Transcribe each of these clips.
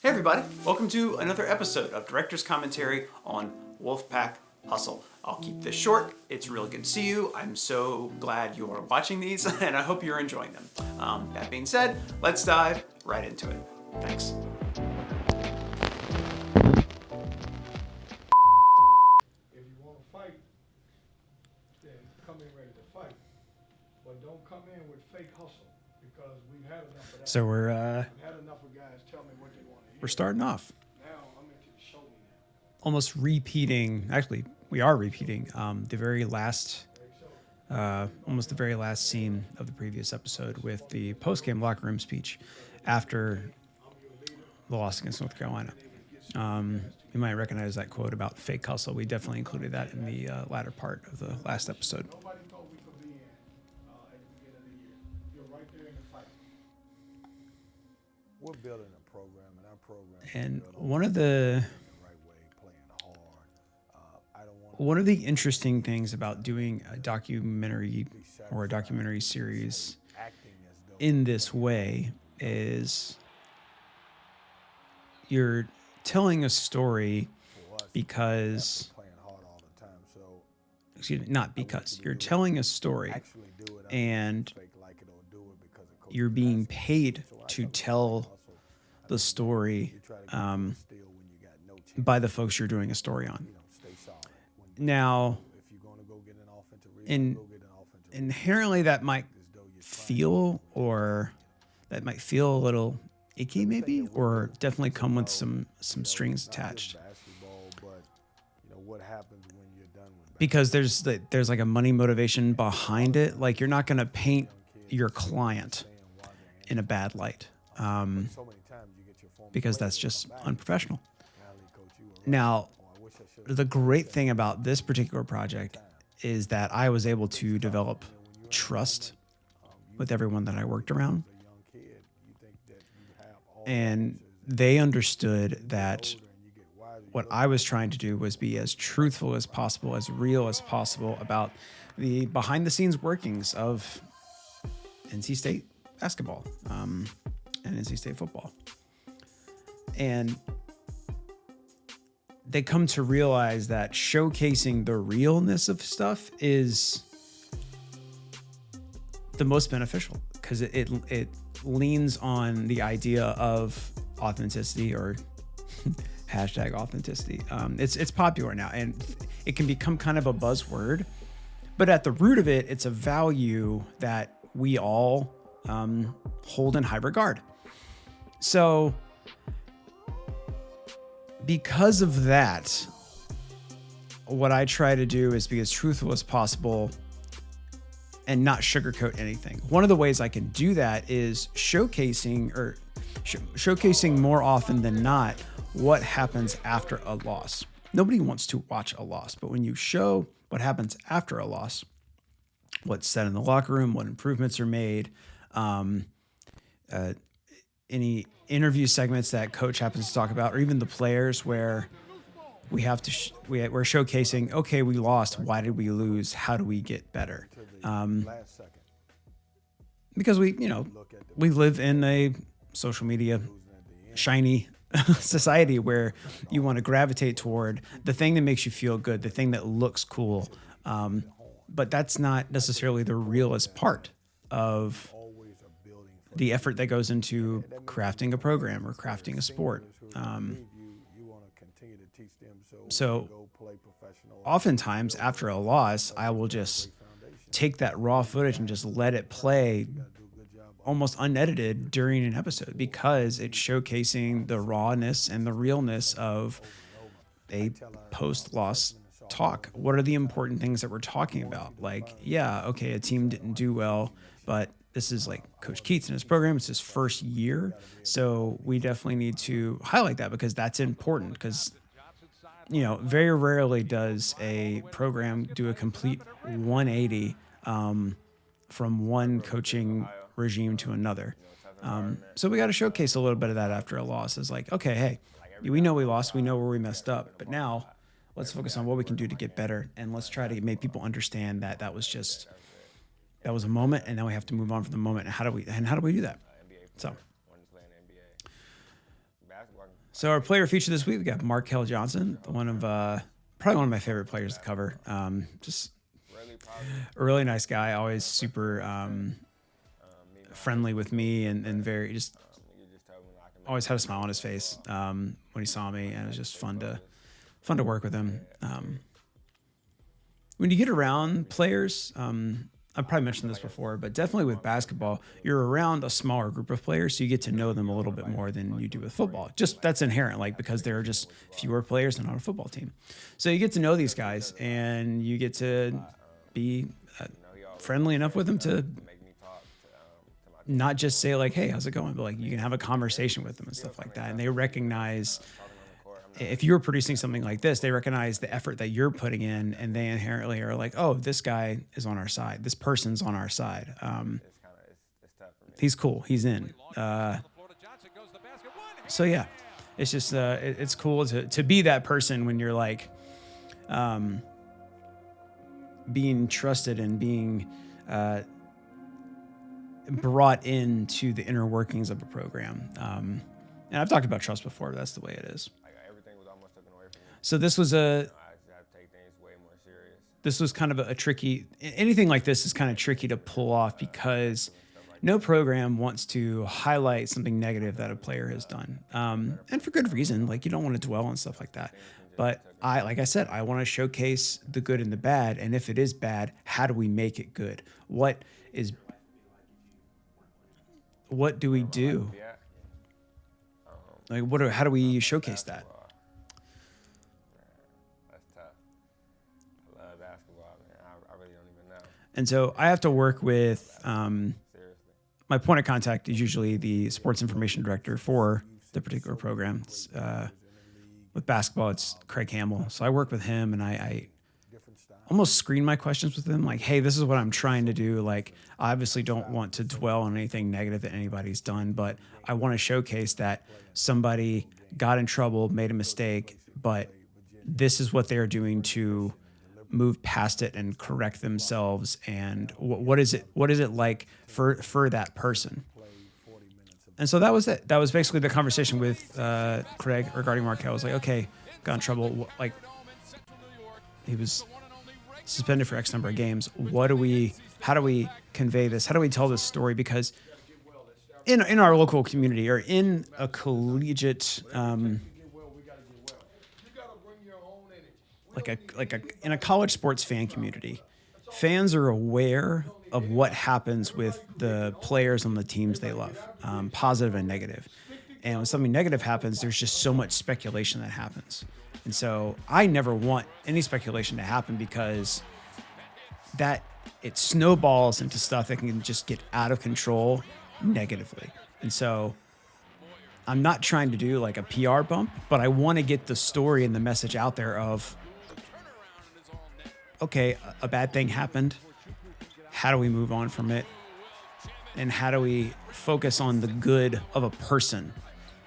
Hey everybody, welcome to another episode of Director's Commentary on Wolfpack Hustle. I'll keep this short. It's really good to see you. I'm so glad you are watching these and I hope you're enjoying them. That being said, let's dive right into it. Thanks. If you want to fight, then come in ready to fight. But don't come in with fake hustle because we've had enough of that. So we're We've had enough of guys tell me what they want to hear. we're starting off Now I'm into the show me now. almost repeating. Actually, we are repeating the very last, almost the very last scene of the previous episode with the post-game locker room speech after the loss against North Carolina. You might recognize that quote about fake hustle. We definitely included that in the latter part of the last episode. Nobody thought we could be in at the beginning of the year. You're right there in the fight. We're building a program, and our program And is built one of the right way, playing hard. I don't want one of the interesting things about doing a documentary or a documentary series acting as though in this way is you're telling a story because, playing hard all the time. So excuse me, not because, you're telling a story actually do it. and Fake like it or do it because of coach. you're being paid to tell the story Try to get still when you got no chance. by the folks you're doing a story on. Stay solid. When, Now, if you're going to go get an offensive in, go get an offensive inherently that might feel, or that might feel a little icky maybe, or definitely come with some strings attached. basketball, but you know what happens when you're done with Because there's like a money motivation behind it. Like, you're not going to paint your client in a bad light, so many times you get your former because that's just unprofessional. golly, coach, you were right. Now, I wish I should have the great thing about this particular project is that I was able to develop trust with everyone that I worked around, a young kid. You think that you have all and they understood that and you get wiser. what I was trying to do was be as truthful as possible, as real as possible about the behind the scenes workings of NC State basketball and NC State football. And they come to realize that showcasing the realness of stuff is the most beneficial, because it leans on the idea of authenticity, or hashtag authenticity. It's popular now, and it can become kind of a buzzword, but at the root of it, it's a value that we all hold in high regard. So because of that, what I try to do is be as truthful as possible and not sugarcoat anything. One of the ways I can do that is showcasing more often than not what happens after a loss. Nobody wants to watch a loss, but when you show what happens after a loss, what's said in the locker room, what improvements are made, any interview segments that coach happens to talk about, or even the players where we have to we're showcasing, okay, we lost, why did we lose, how do we get better? Last second. Because we live in a social media shiny society where you want to gravitate toward the thing that makes you feel good, the thing that looks cool, but that's not necessarily the realest part of the effort that goes into crafting a program or crafting a sport. So oftentimes after a loss, I will just take that raw footage and just let it play almost unedited during an episode, because it's showcasing the rawness and the realness of a post-loss talk. What are the important things that we're talking about? Like, yeah, okay, a team didn't do well, but this is like Coach Keats and his program. It's his first year. So we definitely need to highlight that, because that's important, because very rarely does a program do a complete 180 from one coaching regime to another. So we got to showcase a little bit of that after a loss. It's like, okay, hey, we know we lost, we know where we messed up, but now let's focus on what we can do to get better, and let's try to make people understand that that was a moment, and now we have to move on from the moment. And how do we do that? So So our player feature this week, we got Markel Johnson, one of probably one of my favorite players to cover. Just a really nice guy, always super friendly with me and very just always had a smile on his face when he saw me, and it was just fun to work with him. When you get around players, I've probably mentioned this before, but definitely with basketball, you're around a smaller group of players, so you get to know them a little bit more than you do with football. Just that's inherent, like because there are just fewer players than on a football team. So you get to know these guys, and you get to be friendly enough with them to not just say like, "Hey, how's it going?" But like you can have a conversation with them and stuff like that, and they recognize. If you're producing something like this, they recognize the effort that you're putting in, and they inherently are like, "Oh, this guy is on our side. This person's on our side. He's cool. He's in." So yeah, it's just it's cool to be that person when you're like being trusted and being brought into the inner workings of a program. And I've talked about trust before, but that's the way it is. So this was kind of a tricky, anything like this is kind of tricky to pull off because no program wants to highlight something negative that a player has done. And for good reason, like you don't want to dwell on stuff like that. But like I said, I want to showcase the good and the bad. And if it is bad, how do we make it good? What do we do? Like how do we showcase that? And so I have to work with my point of contact is usually the sports information director for the particular program. With basketball, it's Craig Hamill. So I work with him, and I almost screen my questions with him. Like, hey, this is what I'm trying to do. Like, I obviously don't want to dwell on anything negative that anybody's done, but I want to showcase that somebody got in trouble, made a mistake, but this is what they're doing to move past it and correct themselves, and what is it like for that person. And so that was it. That was basically the conversation with Craig regarding Markel. I was like, okay, got in trouble, like he was suspended for X number of games. How do we convey this? How do we tell this story? Because in our local community or in a collegiate in a college sports fan community, fans are aware of what happens with the players on the teams they love, positive and negative. And when something negative happens, there's just so much speculation that happens. And so I never want any speculation to happen because that it snowballs into stuff that can just get out of control negatively. And so I'm not trying to do like a PR bump, but I want to get the story and the message out there of, okay, a bad thing happened. How do we move on from it? And how do we focus on the good of a person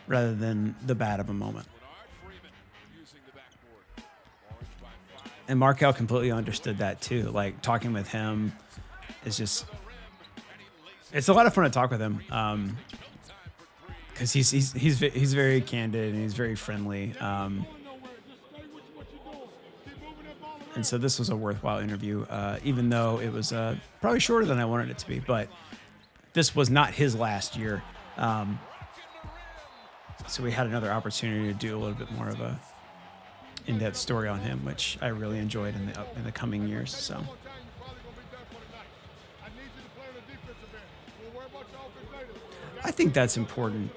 rather than the bad of a moment? And Markel completely understood that too. Like talking with him is just, it's a lot of fun to talk with him. Cause he's very candid and he's very friendly. And so this was a worthwhile interview, even though it was probably shorter than I wanted it to be, but this was not his last year. So we had another opportunity to do a little bit more of a in-depth story on him, which I really enjoyed in the coming years. So. I think that's important.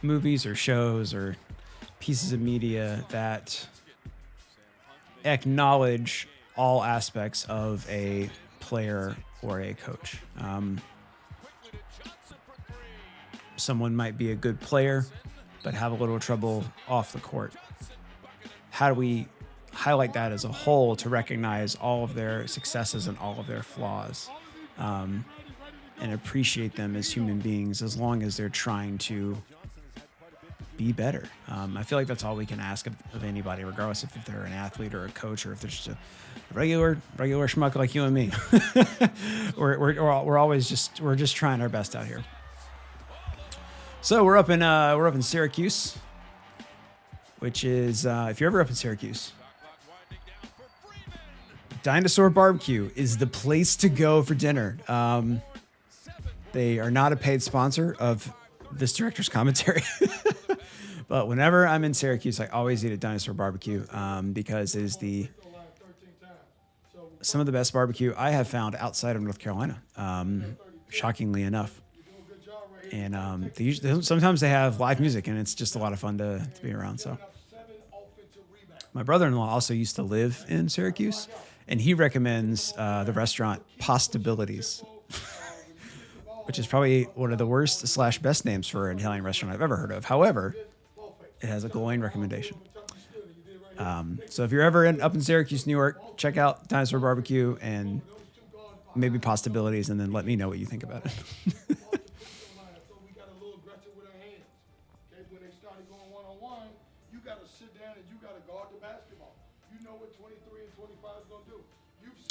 Movies or shows or pieces of media that acknowledge all aspects of a player or a coach. Someone might be a good player, but have a little trouble off the court. How do we highlight that as a whole to recognize all of their successes and all of their flaws, and appreciate them as human beings as long as they're trying to be better? I feel like that's all we can ask of anybody, regardless if they're an athlete or a coach or if they're just a regular schmuck like you and me. we're just trying our best out here. So we're up in Syracuse, which is if you're ever up in Syracuse, Dinosaur Barbecue is the place to go for dinner. They are not a paid sponsor of this director's commentary, but whenever I'm in Syracuse, I always eat at Dinosaur Barbecue because it is some of the best barbecue I have found outside of North Carolina, shockingly enough. And sometimes they have live music, and it's just a lot of fun to be around. So my brother-in-law also used to live in Syracuse, and he recommends the restaurant Possibilities, which is probably one of the worst / best names for an Italian restaurant I've ever heard of. However, it has a glowing recommendation. So if you're ever up in Syracuse, New York, check out Dinosaur Barbecue and maybe Possibilities, and then let me know what you think about it.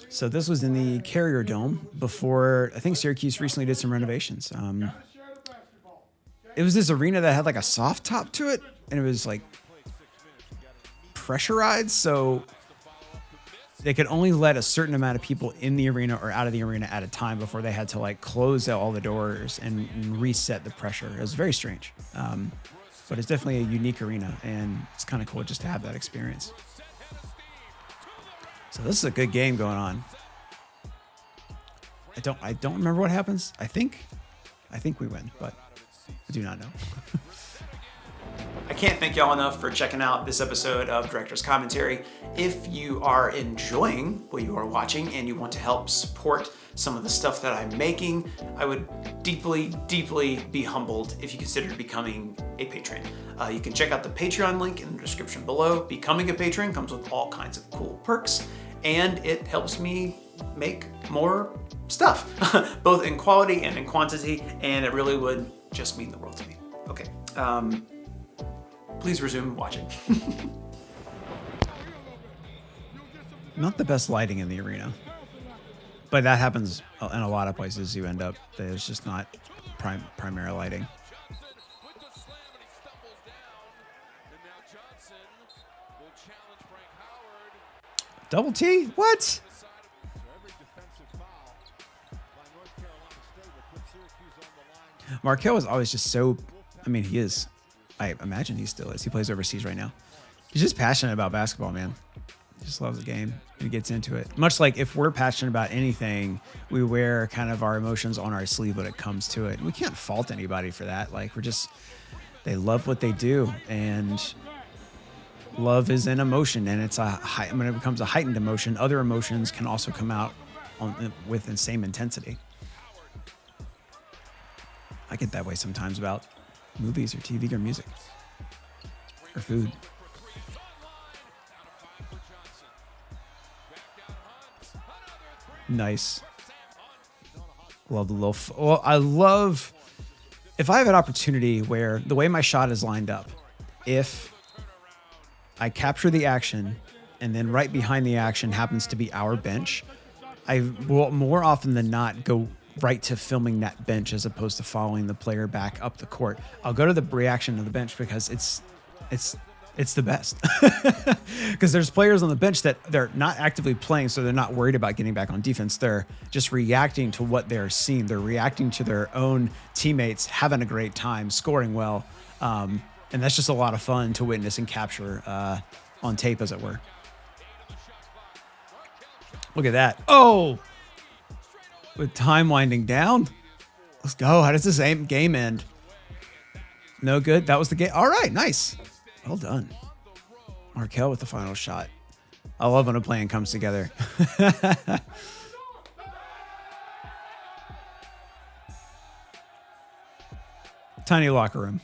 So this was in the Carrier Dome before, I think Syracuse recently did some renovations. It was this arena that had like a soft top to it, and it was like pressurized, so they could only let a certain amount of people in the arena or out of the arena at a time before they had to like close out all the doors and reset the pressure. It was very strange, but it's definitely a unique arena, and it's kind of cool just to have that experience. So this is a good game going on. I don't remember what happens. I think we win, but I do not know. I can't thank y'all enough for checking out this episode of Director's Commentary. If you are enjoying what you are watching and you want to help support some of the stuff that I'm making, I would deeply, deeply be humbled if you considered becoming a patron. You can check out the Patreon link in the description below. Becoming a patron comes with all kinds of cool perks, and it helps me make more stuff, both in quality and in quantity, and it really would just mean the world to me. Okay, please resume watching. Not the best lighting in the arena, but that happens in a lot of places. You end up, there's just not primary lighting. Double T? What? Markel is always just so, I mean, he is. I imagine he still is. He plays overseas right now. He's just passionate about basketball, man. He just loves the game. He gets into it. Much like if we're passionate about anything, we wear kind of our emotions on our sleeve when it comes to it. We can't fault anybody for that. Like, they love what they do, and love is an emotion, and when it becomes a heightened emotion, other emotions can also come out with the same intensity. I get that way sometimes about movies or TV or music or food. Nice. Love the little. Well, I love if I have an opportunity where the way my shot is lined up, if I capture the action and then right behind the action happens to be our bench, I will more often than not go right to filming that bench as opposed to following the player back up the court. I'll go to the reaction of the bench because it's the best. Because there's players on the bench that they're not actively playing, so they're not worried about getting back on defense. They're just reacting to what they're seeing. They're reacting to their own teammates having a great time, scoring well. And that's just a lot of fun to witness and capture on tape, as it were. Look at that. Oh! With time winding down. Let's go. How does this game end? No good. That was the game. All right. Nice. Well done. Markel with the final shot. I love when a plan comes together. Tiny locker room.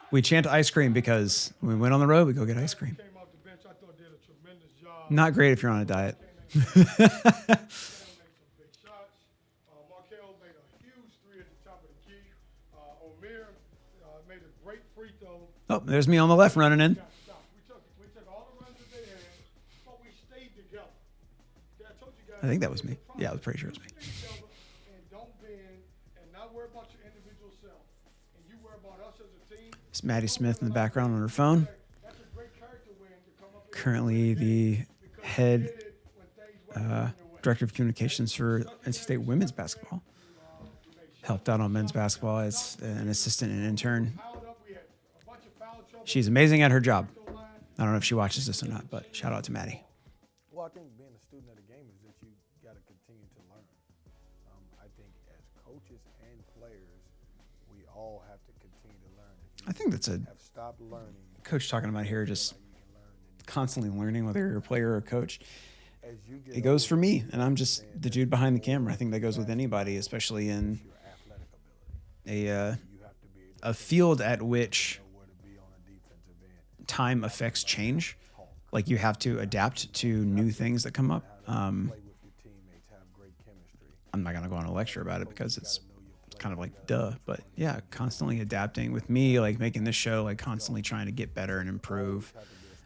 We chant ice cream because when we went on the road, we go get ice cream. Not great if you're on a diet. Oh, there's me on the left running in. I think that was me. Yeah, I was pretty sure it was me. It's Maddie Smith in the background on her phone. Currently the head director of communications for NC State women's basketball. Helped out on men's basketball as an assistant and intern. She's amazing at her job. I don't know if she watches this or not, but shout out to Maddie. Well, I think being a student of the game is that you got to continue to learn. I think as coaches and players, we all have to continue to learn. I think that's a Have stopped learning. coach talking about here, just constantly learning, whether you're a player or a coach. As you get It goes for me, and I'm just the dude behind the camera. I think that goes with anybody, especially in your athletic ability, a you have to be able a field at which to know where to be on a defensive end. time affects change. Like you have to adapt to new things that come up. Play with your teammates, have great chemistry. I'm not gonna go on a lecture about it because it's kind of like duh, but yeah, constantly adapting. With me, like making this show, like constantly trying to get better and improve.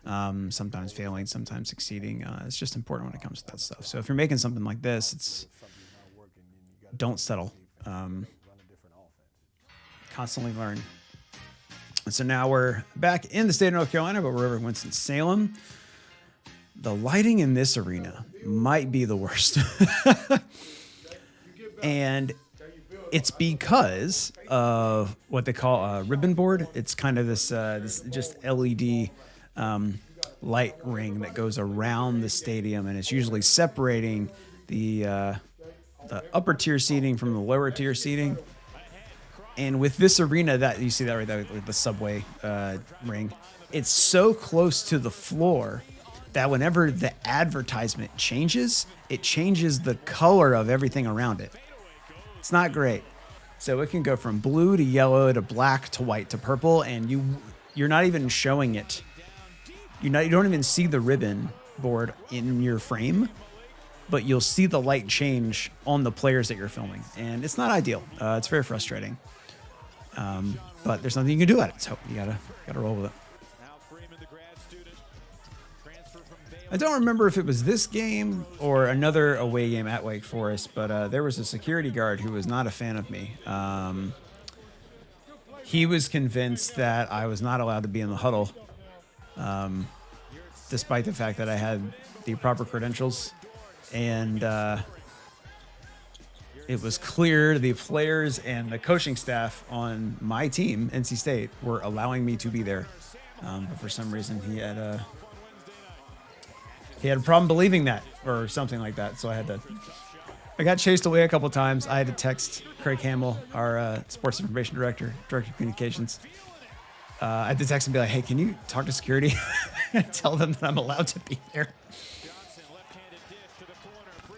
Sometimes failing, sometimes succeeding. It's just important when it comes to that stuff. So if you're making something like this, it's don't settle. Constantly learn. And so now we're back in the state of North Carolina, but we're over in Winston-Salem. The lighting in this arena might be the worst. And it's because of what they call a ribbon board. It's kind of this just LED light ring that goes around the stadium, and it's usually separating the upper tier seating from the lower tier seating. And with this arena, that you see that right there, with the subway ring, it's so close to the floor that whenever the advertisement changes, it changes the color of everything around it. It's not great. So it can go from blue to yellow to black to white to purple, and you're not even showing it. You don't even see the ribbon board in your frame, but you'll see the light change on the players that you're filming, and it's not ideal. It's very frustrating. But there's nothing you can do about it, so you gotta roll with it. I don't remember if it was this game or another away game at Wake Forest, but there was a security guard who was not a fan of me. He was convinced that I was not allowed to be in the huddle, despite the fact that I had the proper credentials. And it was clear the players and the coaching staff on my team, NC State, were allowing me to be there. But for some reason, he had a problem believing that or something like that. So I got chased away a couple times. I had to text Craig Hamill, our sports information director of communications. I had to text him and be like, hey, can you talk to security and tell them that I'm allowed to be there?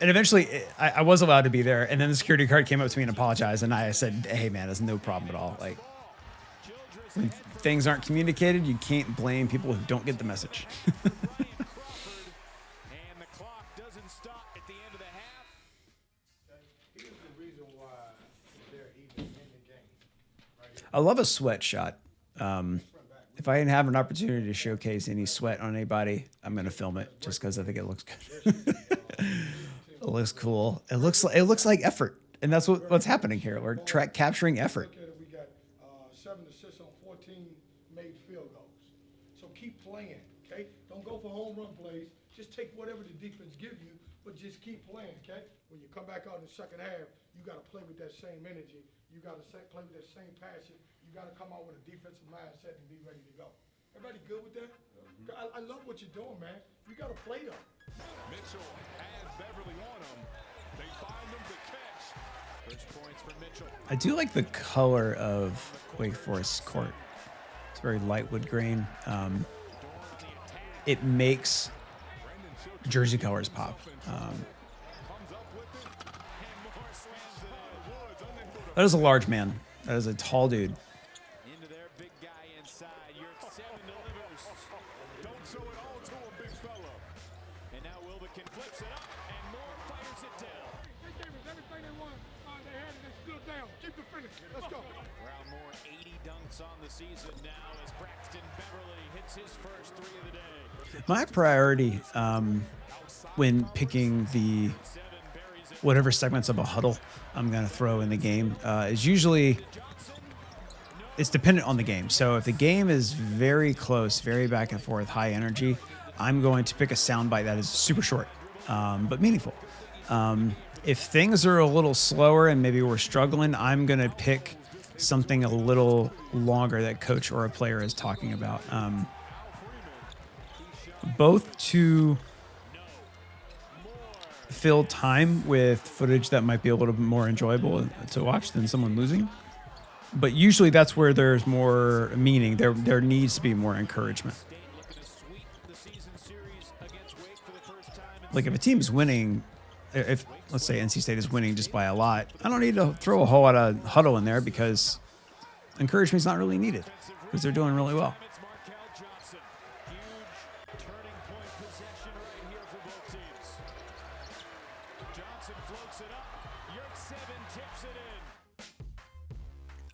And eventually I was allowed to be there. And then the security guard came up to me and apologized. And I said, hey, man, there's no problem at all. Like, when things aren't communicated, you can't blame people who don't get the message. I love a sweat shot. If I have an opportunity to showcase any sweat on anybody, I'm going to film it just because I think it looks good. It looks cool. It looks like effort, and that's what's happening here. We're capturing effort. We got 7 assists on 14 made field goals. So keep playing, okay? Don't go for home run plays. Just take whatever the defense give you, but just keep playing, okay? When you come back out in the second half, you got to play with that same energy. You got to play with that same passion. You got to come out with a defensive mindset and be ready to go. Everybody good with that? I love what you're doing, man. You got to play them. Mitchell has Beverly on him. They find him to catch. First points for Mitchell. I do like the color of Wake Forest court. It's very light wood grain. It makes jersey colors pop. That is a large man. That is a tall dude. Into their big guy inside. Your 7 delivers. Don't show it all to a big fella. And now Wilbekin flips it up and Moore fires it down. They gave us everything they wanted. They had it. They stood down. Keep the finish. Let's go. Brown Moore 80 dunks on the season now as Braxton Beverly hits his first 3 of the day. My priority when picking the whatever segments of a huddle I'm going to throw in the game is usually it's dependent on the game. So if the game is very close, very back and forth, high energy, I'm going to pick a soundbite that is super short, but meaningful. If things are a little slower and maybe we're struggling, I'm going to pick something a little longer that coach or a player is talking about. Both to fill time with footage that might be a little bit more enjoyable to watch than someone losing. But usually that's where there's more meaning. There needs to be more encouragement. Like if a team is winning, if let's say NC State is winning just by a lot, I don't need to throw a whole lot of huddle in there because encouragement is not really needed because they're doing really well.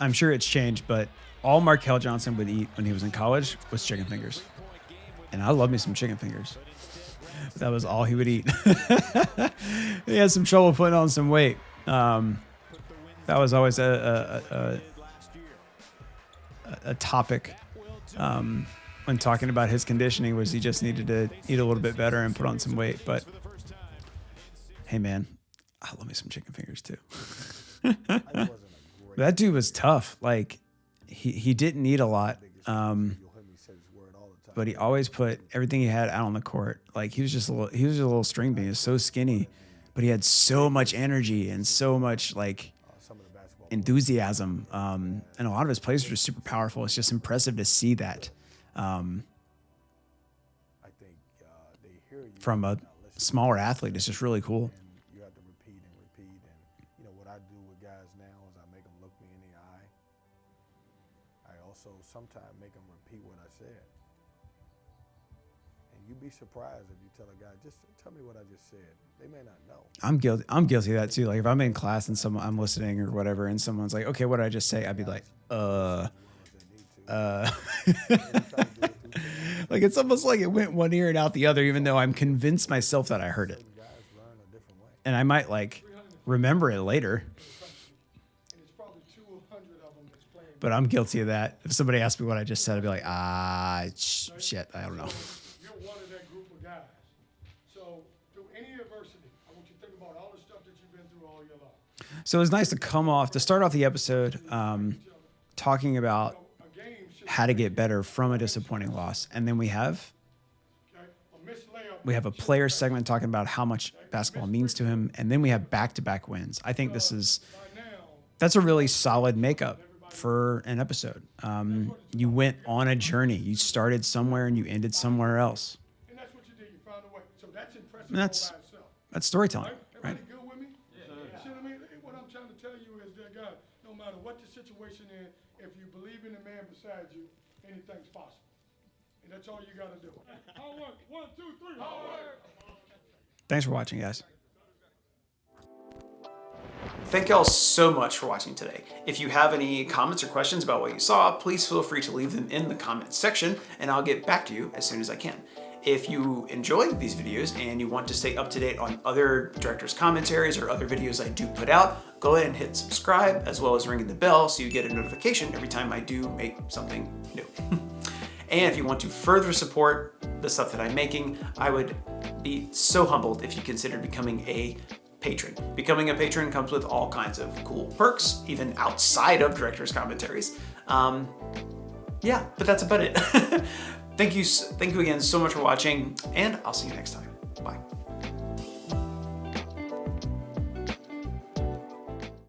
I'm sure it's changed, but all Markel Johnson would eat when he was in college was chicken fingers. And I love me some chicken fingers. That was all he would eat. He had some trouble putting on some weight. That was always a topic when talking about his conditioning, was he just needed to eat a little bit better and put on some weight. But hey, man, I love me some chicken fingers too. That dude was tough. Like he didn't eat a lot, but he always put everything he had out on the court. Like he was just a little string bean. He was so skinny, but he had so much energy and so much like enthusiasm. And a lot of his plays were just super powerful. It's just impressive to see that from a smaller athlete. It's just really cool. Sometimes make them repeat what I said. And you'd be surprised if you tell a guy, just tell me what I just said. They may not know. I'm guilty of that too. Like if I'm in class and I'm listening or whatever, and someone's like, okay, what did I just say? I'd be like, like it's almost like it went one ear and out the other, even though I'm convinced myself that I heard it. And I might like remember it later. But I'm guilty of that. If somebody asked me what I just said, I'd be like, shit, I don't know. You're one of that group of guys. So through any adversity, I want you to think about all the stuff that you've been through all your life. So it was nice to start off the episode talking about how to get better from a disappointing loss. And then we have a player segment talking about how much basketball means to him. And then we have back-to-back wins. I think that's a really solid makeup for an episode. You went on a journey. You started somewhere and you ended somewhere else. And that's what you did. You found a way. So that's impressive. And that's storytelling, right? Everybody good with me? Yeah. See what I mean? What I'm trying to tell you is that, God, no matter what the situation is, if you believe in the man beside you, anything's possible. And that's all you got to do. Hard work. 1, 2, 3. Hard work. Thanks for watching, guys. Thank y'all so much for watching today. If you have any comments or questions about what you saw, please feel free to leave them in the comments section and I'll get back to you as soon as I can. If you enjoy these videos and you want to stay up to date on other directors' commentaries or other videos I do put out, go ahead and hit subscribe as well as ringing the bell so you get a notification every time I do make something new. And if you want to further support the stuff that I'm making, I would be so humbled if you considered becoming a patron. Becoming a patron comes with all kinds of cool perks, even outside of director's commentaries. Yeah, but that's about it. Thank you again so much for watching, and I'll see you next time. Bye.